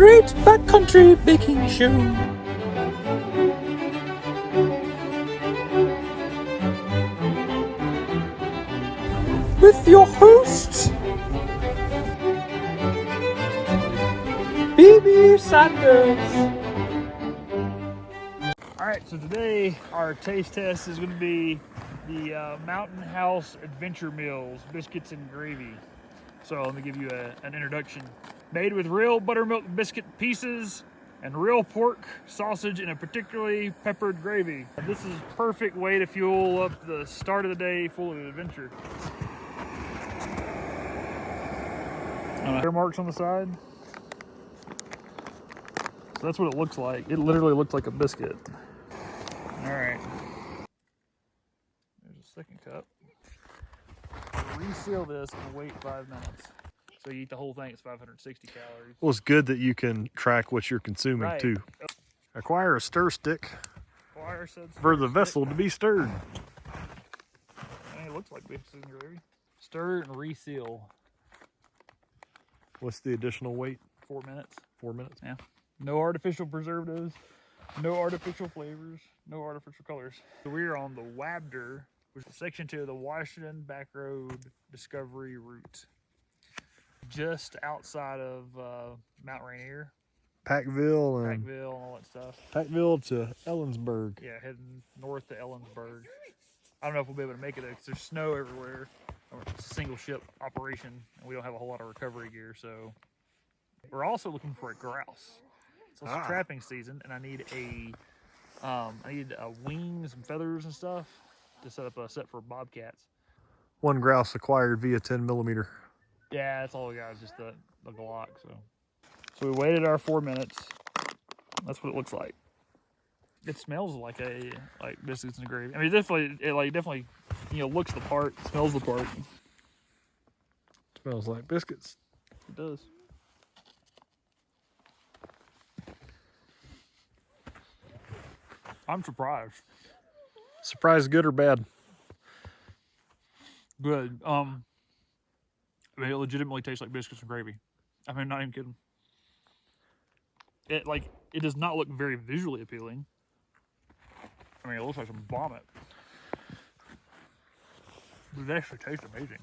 Great Backcountry Baking Show. With your host, BB Sanders. Alright, so today our taste test is going to be the Mountain House Adventure Meals, biscuits and gravy. So let me give you an introduction. Made with real buttermilk biscuit pieces and real pork sausage in a particularly peppered gravy. This is a perfect way to fuel up the start of the day full of adventure. Hair marks on the side. So that's what it looks like. It literally looks like a biscuit. Alright. There's a second cup. Reseal this and wait 5 minutes. So you eat the whole thing, it's 560 calories. Well, it's good that you can track what you're consuming too. Acquire a stir stick for the vessel to be stirred. I mean, it looks like biscuits and gravy. Stir and reseal. What's the additional weight? 4 minutes. 4 minutes? Yeah. No artificial preservatives, no artificial flavors, no artificial colors. So we're on the Wabder, which is section 2 of the Washington Back Road Discovery Route. Just outside of Mount Rainier. Packville and all that stuff. Packville to Ellensburg. Yeah, heading north to Ellensburg. I don't know if we'll be able to make it there because there's snow everywhere. It's a single ship operation and we don't have a whole lot of recovery gear, so we're also looking for a grouse. So it's trapping season and I need a wings and feathers and stuff to set up a set for bobcats. One grouse acquired via 10mm. Yeah, that's all we got is just the Glock. So we waited our 4 minutes. That's what it looks like. It smells like biscuits and gravy. I mean, it definitely, looks the part, smells the part. Smells like biscuits. It does. I'm surprised. Surprised, good or bad? Good. I mean, it legitimately tastes like biscuits and gravy. I mean, not even kidding. It does not look very visually appealing. I mean, it looks like some vomit. But it actually tastes amazing.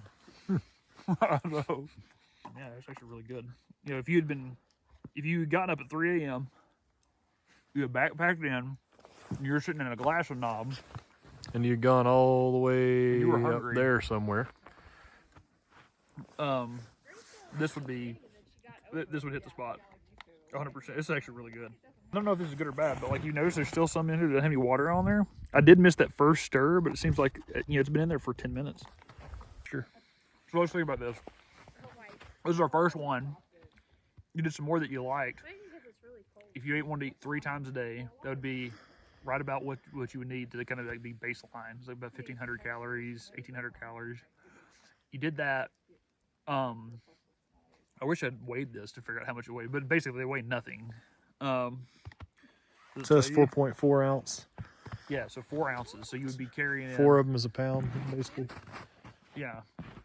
I don't know. Yeah, it's actually really good. If you had gotten up at 3 a.m., you had backpacked in, you were sitting in a glass of knob, and you'd gone all the way you were up hungry. there somewhere. This would hit the spot 100%. It's actually really good. I don't know if this is good or bad, but you notice there's still some in here that doesn't have any water on there. I did miss that first stir, but it seems like it's been in there for 10 minutes. Sure. So let's think about this. This is our first one. You did some more that you liked. If you wanted to eat 3 times a day, that would be right about what you would need to kind of be baseline. It's like about 1,500 calories, 1,800 calories. You did that. I wish I'd weighed this to figure out how much it weighed, but basically they weigh nothing. It says 4.4 ounce. Yeah, so 4 ounces. So you would be carrying 4 of them is a pound, basically. Yeah,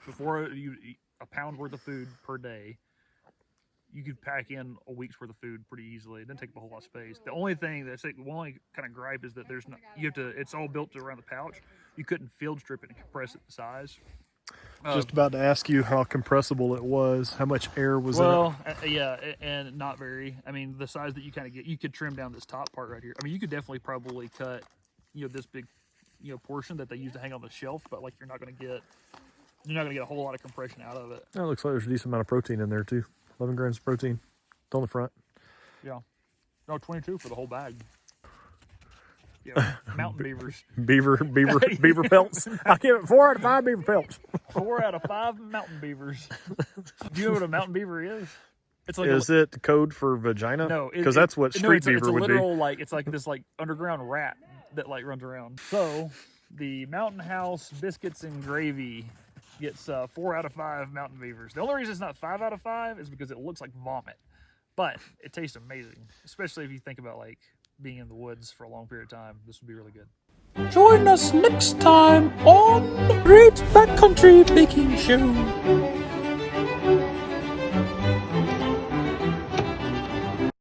before you eat a pound worth of food per day, you could pack in a week's worth of food pretty easily. It doesn't take up a whole lot of space. The only thing that's one only kind of gripe is that there's not. It's all built around the pouch. You couldn't field strip it and compress it to size. Just about to ask you how compressible it was, how much air was in it. Yeah, and not very. I mean, the size that you kind of get, you could trim down this top part right here. I mean, you could definitely probably cut, this big, portion that they use to hang on the shelf, but you're not going to get a whole lot of compression out of it. Oh, it looks like there's a decent amount of protein in there too. 11 grams of protein. It's on the front. Yeah. No, 22 for the whole bag. Yeah, mountain beavers. Beaver pelts. I give it 4 out of 5 beaver pelts. 4 out of 5 mountain beavers. Do you know what a mountain beaver is? It's is it code for vagina? No, because that's what street beaver would be. It's a literal it's like this underground rat that runs around. So the Mountain House biscuits and gravy gets 4 out of 5 mountain beavers. The only reason it's not 5 out of 5 is because it looks like vomit, but it tastes amazing, especially if you think about being in the woods for a long period of time. This would be really good. Join us next time on Great Backcountry Baking Show.